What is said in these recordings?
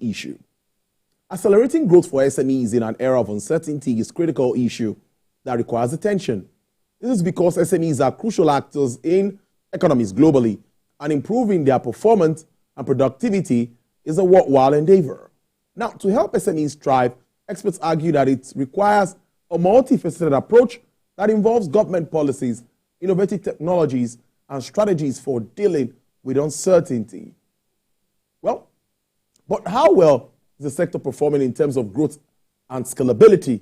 issue. Accelerating growth for SMEs in an era of uncertainty is a critical issue that requires attention. This is because SMEs are crucial actors in economies globally, and improving their performance and productivity is a worthwhile endeavor. Now, to help SMEs thrive, experts argue that it requires a multifaceted approach that involves government policies, innovative technologies, and strategies for dealing with uncertainty. Well, but how well is the sector performing in terms of growth and scalability?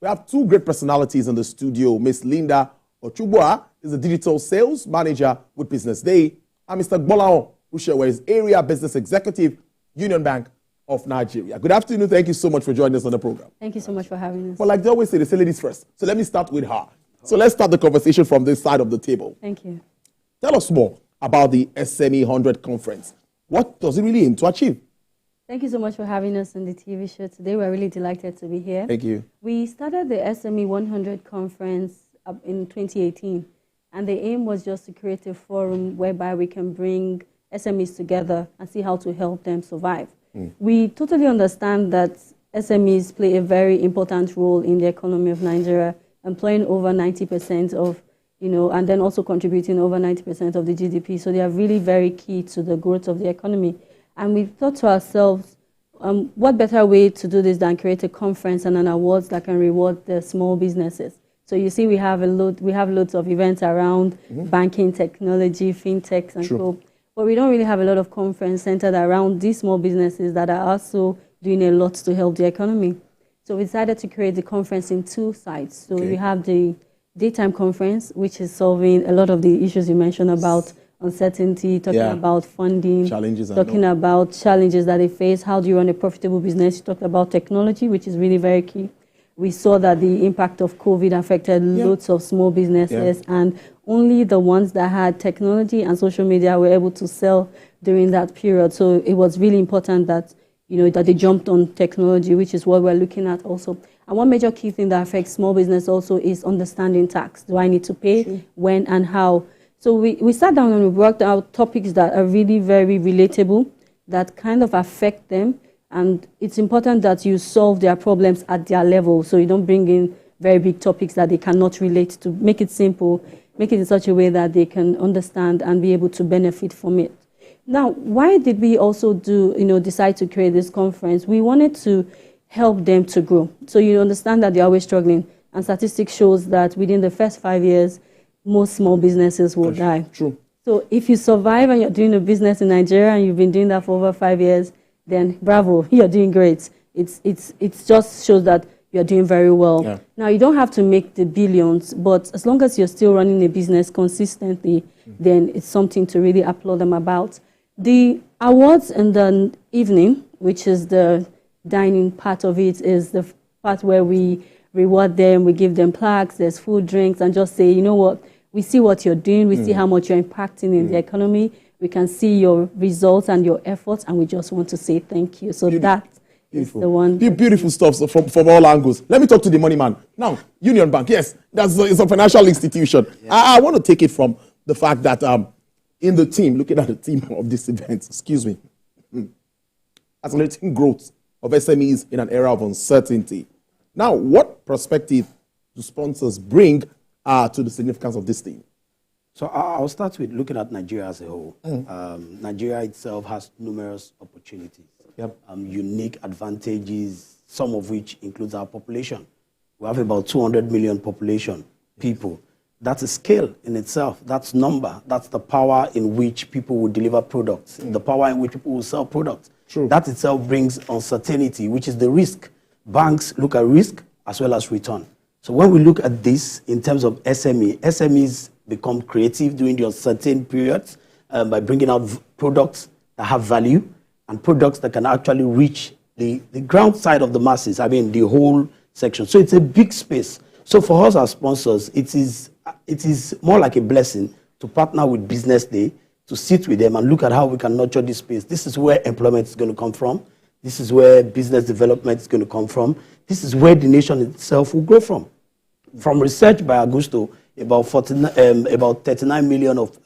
We have two great personalities in the studio. Miss Linda Ochugbua is a digital sales manager with Business Day, and Mr. Gbolahan Runsewe is Area Business Executive, Union Bank of Nigeria. Good afternoon. Thank you so much for joining us on the program. Thank you so much for having us. Well, like they always say, they say ladies first. So let me start with her. So let's start the conversation from this side of the table. Thank you. Tell us more about the SME100 Conference. What does it really aim to achieve? Thank you so much for having us on the TV show today. We're really delighted to be here. Thank you. We started the SME100 Conference in 2018, and the aim was just to create a forum whereby we can bring SMEs together and see how to help them survive. We totally understand that SMEs play a very important role in the economy of Nigeria, employing over 90% of, and then also contributing over 90% of the GDP. So they are really very key to the growth of the economy. And we thought to ourselves, what better way to do this than create a conference and an awards that can reward the small businesses? So you see, we have loads of events around banking, technology, fintechs, and so. But we don't really have a lot of conference centered around these small businesses that are also doing a lot to help the economy. So we decided to create the conference in two sides. So we have the daytime conference, which is solving a lot of the issues you mentioned about uncertainty, talking about funding, talking about challenges that they face. How do you run a profitable business? You talked about technology, which is really very key. We saw that the impact of COVID affected lots of small businesses, and only the ones that had technology and social media were able to sell during that period. So it was really important that, that they jumped on technology, which is what we're looking at also. And one major key thing that affects small business also is understanding tax. Do I need to pay? When and how? So we sat down and we worked out topics that are really very relatable, that kind of affect them. And it's important that you solve their problems at their level, so you don't bring in very big topics that they cannot relate to. Make it simple, make it in such a way that they can understand and be able to benefit from it. Now, why did we also decide to create this conference? We wanted to help them to grow. So you understand that they're always struggling. And statistics shows that within the first 5 years, most small businesses will die. True. So if you survive and you're doing a business in Nigeria and you've been doing that for over 5 years, then bravo, you're doing great. It just shows that you're doing very well. Yeah. Now, you don't have to make the billions, but as long as you're still running a business consistently, then it's something to really applaud them about. The awards in the evening, which is the dining part of it, is the part where we reward them, we give them plaques, there's food, drinks, and just say, you know what, we see what you're doing, we see how much you're impacting in the economy, we can see your results and your efforts, and we just want to say thank you. So that is the one. Beautiful stuff from all angles. Let me talk to the money man. Now, Union Bank, yes, it's a financial institution. Yeah. I want to take it from the fact that in the team, looking at the team of this event, accelerating growth of SMEs in an era of uncertainty. Now, what perspective do sponsors bring to the significance of this theme? So I'll start with looking at Nigeria as a whole. Nigeria itself has numerous opportunities, unique advantages, some of which includes our population. We have about 200 million population, people. That's a scale in itself. That's number. That's the power in which people will deliver products, the power in which people will sell products. True. That itself brings uncertainty, which is the risk. Banks look at risk as well as return. So when we look at this in terms of SMEs become creative during the uncertain periods by bringing out products that have value and products that can actually reach the ground side of the masses, the whole section. So it's a big space. So for us as sponsors, it is more like a blessing to partner with Business Day, to sit with them and look at how we can nurture this space. This is where employment is going to come from. This is where business development is going to come from. This is where the nation itself will grow from. From research by Augusto, about 39 million of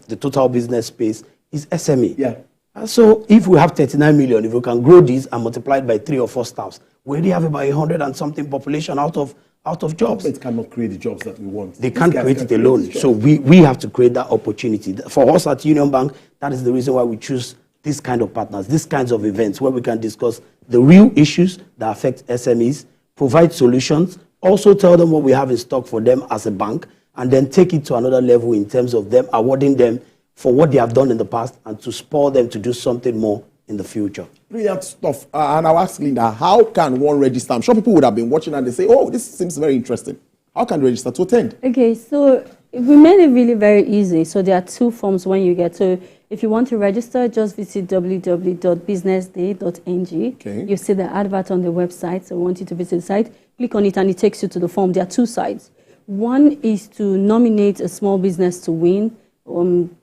the total business space is SME. Yeah. So if we have 39 million, if we can grow this and multiply it by 3 or 4 staffs, we already have about 100 and something population out of jobs. Government cannot create the jobs that we want. They can't create it alone. So we have to create that opportunity. For us at Union Bank, that is the reason why we choose this kind of partners, these kinds of events where we can discuss the real issues that affect SMEs, provide solutions, also tell them what we have in stock for them as a bank, and then take it to another level in terms of them awarding them for what they have done in the past and to spur them to do something more in the future. Brilliant stuff. And I'll ask Linda, how can one register? I'm sure people would have been watching and they say, oh, this seems very interesting. How can they register to attend? Okay, so we made it really very easy. So there are 2 forms when you get. So if you want to register, just visit www.businessday.ng. Okay. You see the advert on the website. So I want you to visit the site. Click on it and it takes you to the form. There are 2 sides. One is to nominate a small business to win.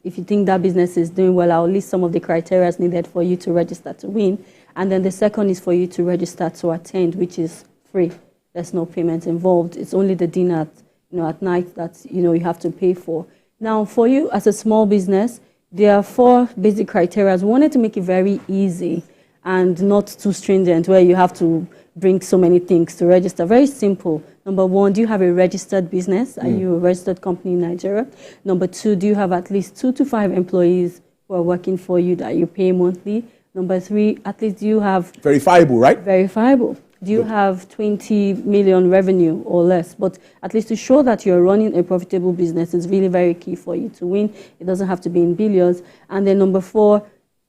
If you think that business is doing well, I'll list some of the criteria needed for you to register to win. And then the second is for you to register to attend, which is free. There's no payment involved. It's only the dinner at night that you have to pay for. Now, for you as a small business, there are 4 basic criteria. We wanted to make it very easy and not too stringent, where you have to bring so many things to register. Very simple. Number 1, do you have a registered business? Are you a registered company in Nigeria? Number 2, do you have at least 2 to 5 employees who are working for you that you pay monthly? Number 3, at least do you have... Verifiable, right? Verifiable. Do you have 20 million revenue or less? But at least to show that you're running a profitable business is really very key for you to win. It doesn't have to be in billions. And then number 4,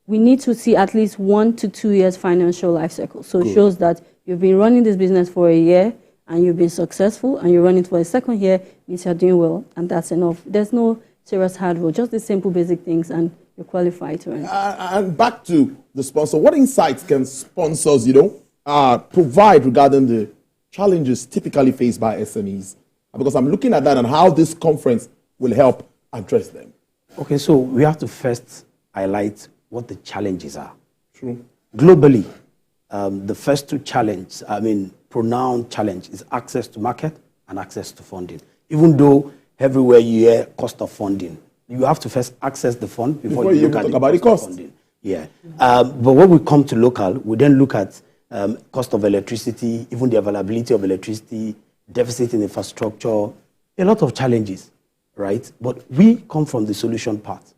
we need to see at least 1 to 2 years financial life cycle. So it shows that you've been running this business for a year and you've been successful, and you're running for a second year, means you're doing well, and that's enough. There's no serious hard work, just the simple basic things, and you're qualified to enter. And back to the sponsor, what insights can sponsors, provide regarding the challenges typically faced by SMEs? Because I'm looking at that and how this conference will help address them. Okay, so we have to first highlight what the challenges are. True. Globally, the first 2 challenges, pronounced challenge, is access to market and access to funding. Even though everywhere you hear cost of funding, you have to first access the fund before you look at the cost of funding. Yeah. But when we come to local, we then look at cost of electricity, even the availability of electricity, deficit in infrastructure, a lot of challenges, right? But we come from the solution part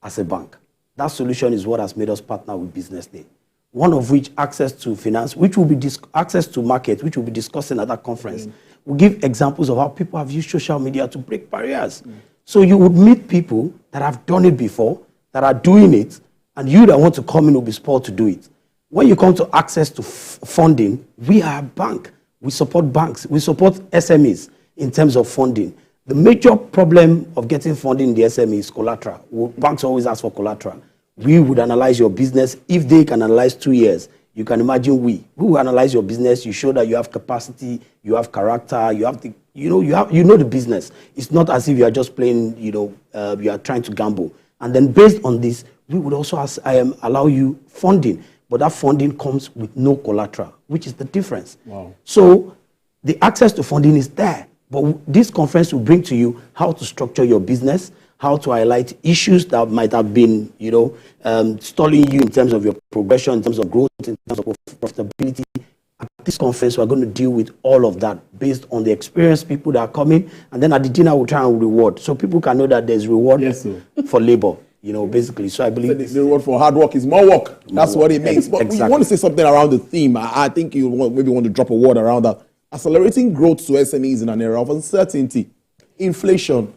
as a bank. That solution is what has made us partner with Business Day. One of which access to finance, which will be access to market, which we'll be discussing at that conference. We'll give examples of how people have used social media to break barriers. So you would meet people that have done it before, that are doing it, and you that want to come in will be spoiled to do it. When you come to access to funding, we are a bank. We support banks. We support SMEs in terms of funding. The major problem of getting funding in the SME is collateral. Banks always ask for collateral. We would analyze your business. If they can analyze 2 years, you can imagine we will analyze your business. You show that you have capacity, you have character, you have the, you know the business. It's not as if you are just playing, you are trying to gamble. And then based on this, we would also allow you funding, but that funding comes with no collateral, which is the difference. Wow. So the access to funding is there, but this conference will bring to you how to structure your business, how to highlight issues that might have been, stalling you in terms of your progression, in terms of growth, in terms of profitability. At this conference, we're going to deal with all of that based on the experienced people that are coming. And then at the dinner, we'll try and reward. So people can know that there's reward for labor, basically. So I believe the reward for hard work is more work. That's what it means. But you want to say something around the theme. I think you maybe want to drop a word around that. Accelerating growth to SMEs in an era of uncertainty, inflation.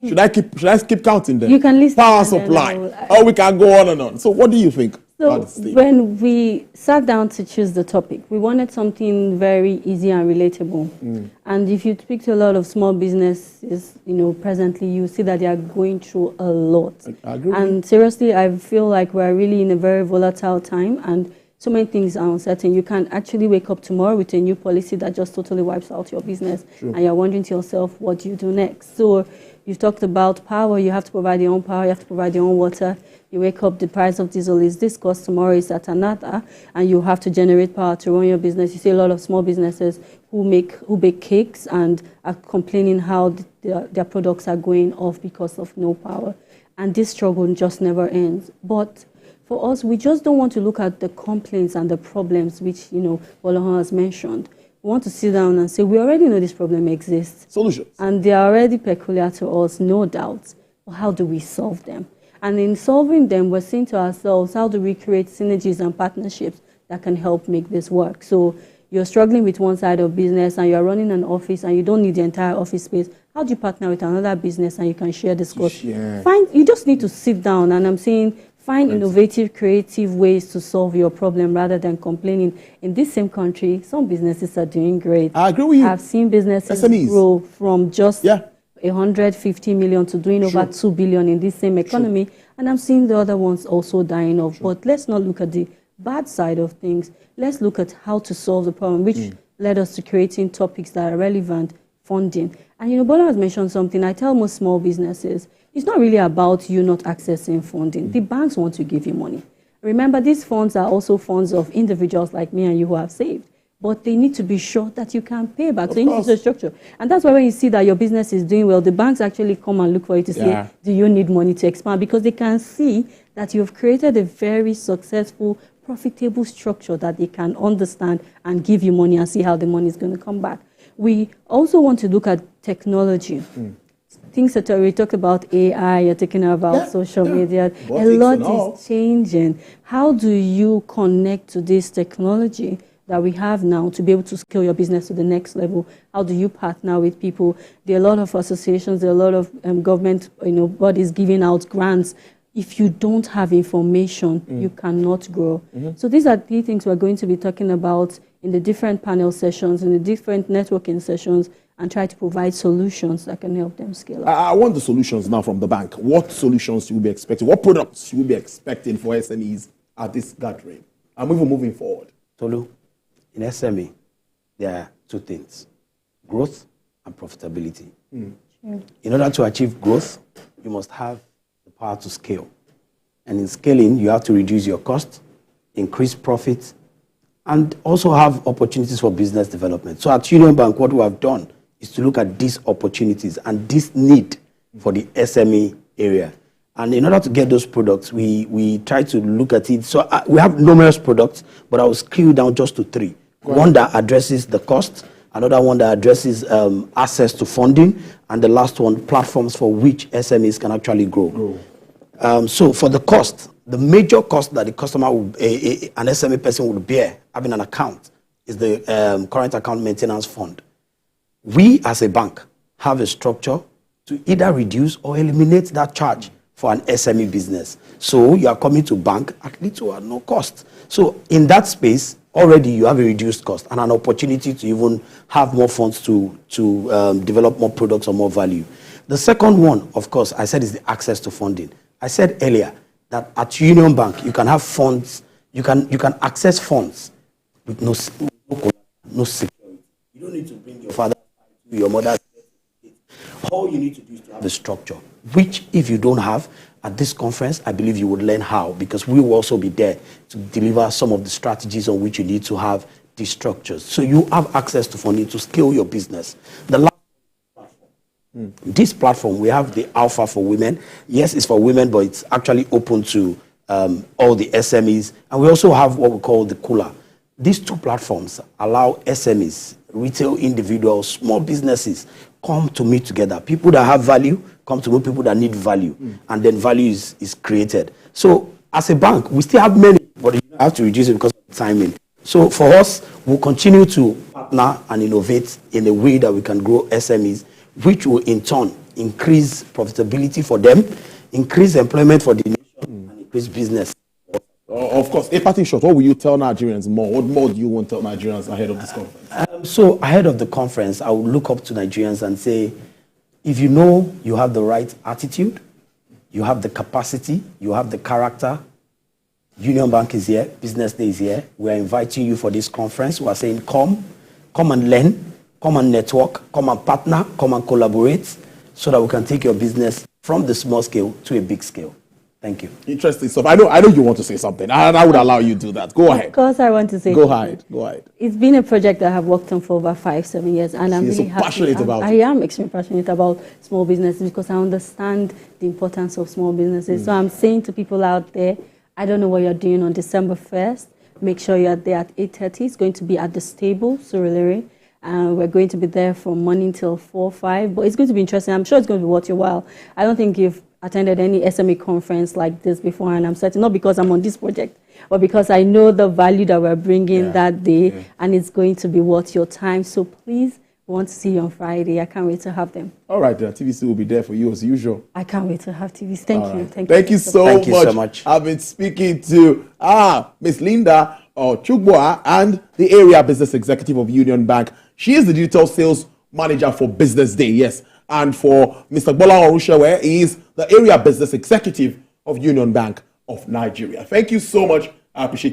Should I keep counting them? You can list power supply. Or we can go on and on. So what do you think? So when we sat down to choose the topic, we wanted something very easy and relatable. And if you speak to a lot of small businesses, presently, you see that they are going through a lot. I agree. And seriously, I feel like we're really in a very volatile time, and so many things are uncertain. You can actually wake up tomorrow with a new policy that just totally wipes out your business. True. And you're wondering to yourself, what do you do next? So you've talked about power. You have to provide your own power. You have to provide your own water. You wake up, the price of diesel is this cost, tomorrow is at another, and you have to generate power to run your business. You see a lot of small businesses who bake cakes and are complaining how their products are going off because of no power. And this struggle just never ends. But For us, we just don't want to look at the complaints and the problems which, Gbolahan has mentioned. We want to sit down and say, we already know this problem exists. Solutions. And they are already peculiar to us, no doubt. But how do we solve them? And in solving them, we're saying to ourselves, how do we create synergies and partnerships that can help make this work? So you're struggling with one side of business and you're running an office and you don't need the entire office space. How do you partner with another business and you can share this cost? Yeah. You just need to sit down, and I'm saying find innovative, creative ways to solve your problem rather than complaining. In this same country, some businesses are doing great. I agree with you. I've seen businesses SMEs. grow from just 150 million to doing over 2 billion in this same economy. And I'm seeing the other ones also dying off. But let's not look at the bad side of things. Let's look at how to solve the problem, which led us to creating topics that are relevant, funding. And Bola has mentioned something. I tell most small businesses, it's not really about you not accessing funding. The banks want to give you money. Remember, these funds are also funds of individuals like me and you who have saved. But they need to be sure that you can pay back. So you need to structure. And that's why when you see that your business is doing well, the banks actually come and look for you to say, do you need money to expand? Because they can see that you've created a very successful, profitable structure that they can understand and give you money and see how the money is going to come back. We also want to look at technology. Things that we talk about AI, you're talking about social media. A lot is changing. How do you connect to this technology that we have now to be able to scale your business to the next level? How do you partner with people? There are a lot of associations, there are a lot of government bodies giving out grants. If you don't have information, you cannot grow. So these are the things we're going to be talking about in the different panel sessions, in the different networking sessions, and try to provide solutions that can help them scale up. I want the solutions now from the bank. What solutions should we be expecting? What products should we be expecting for SMEs at this gathering? And we're moving forward. Tolu, in SME, there are two things, growth and profitability. In order to achieve growth, you must have the power to scale. And in scaling, you have to reduce your cost, increase profit, and also have opportunities for business development. So at Union Bank, what we have done is to look at these opportunities and this need for the SME area. And in order to get those products, we try to look at it. So we have numerous products, but I will scale down just to three. One that addresses the cost, another one that addresses access to funding, and the last one, platforms for which SMEs can actually grow. So for the cost, the major cost that the customer, an SME person would bear having an account is the current account maintenance fund. We as a bank have a structure to either reduce or eliminate that charge for an SME business. So you are coming to bank at little or no cost. So in that space, already you have a reduced cost and an opportunity to even have more funds to develop more products or more value. The second one, of course, I said is the access to funding. I said earlier that at Union Bank, you can have funds, you can access funds with no security. You don't need to bring your father, your mother. All you need to do is to have a structure, which if you don't have, at this conference, I believe you would learn how, because we will also be there to deliver some of the strategies on which you need to have these structures. So you have access to funding to scale your business. The last platform. This platform, we have the Alpha for Women. Yes, it's for women, but it's actually open to all the SMEs. And we also have what we call the Cooler. These two platforms allow SMEs, retail individuals, small businesses, come to meet together. People that have value come to meet people that need value, and then value is created. So as a bank, we still have many, but you have to reduce it because of the timing. So for us, we'll continue to partner and innovate in a way that we can grow SMEs, which will in turn increase profitability for them, increase employment for the nation, and increase business. Of course, a parting shot, what will you tell Nigerians more? What more do you want to tell Nigerians ahead of this conference? So ahead of the conference, I will look up to Nigerians and say, if you know you have the right attitude, you have the capacity, you have the character, Union Bank is here, Business Day is here, we are inviting you for this conference. We are saying come and learn, come and network, come and partner, come and collaborate, so that we can take your business from the small scale to a big scale. Thank you. Interesting stuff. I know you want to say something, and I would allow you to do that. Go ahead. Of course, I want to say. Go ahead. It's been a project that I have worked on for over 5-7 years, and I'm really happy. Passionate about it. I am extremely passionate about small businesses because I understand the importance of small businesses. So I'm saying to people out there, I don't know what you're doing on December 1st. Make sure you're there at 8:30. It's going to be at the stable, Surulere. We're going to be there from morning till 4, 5. But it's going to be interesting. I'm sure it's going to be worth your while. I don't think you've attended any SME conference like this before, and I'm certain, not because I'm on this project, but because I know the value that we're bringing that day, and it's going to be worth your time. So please, we want to see you on Friday. I can't wait to have them. All right, TVC will be there for you as usual. I can't wait to have TVC. Thank you. Right. Thank you so much. I've been speaking to Miss Linda Ochugbua and the Area Business Executive of Union Bank. She is the Digital Sales Manager for Business Day, yes. And for Mr. Gbolahan Runsewe, he is the Area Business Executive of Union Bank of Nigeria. Thank you so much. I appreciate it.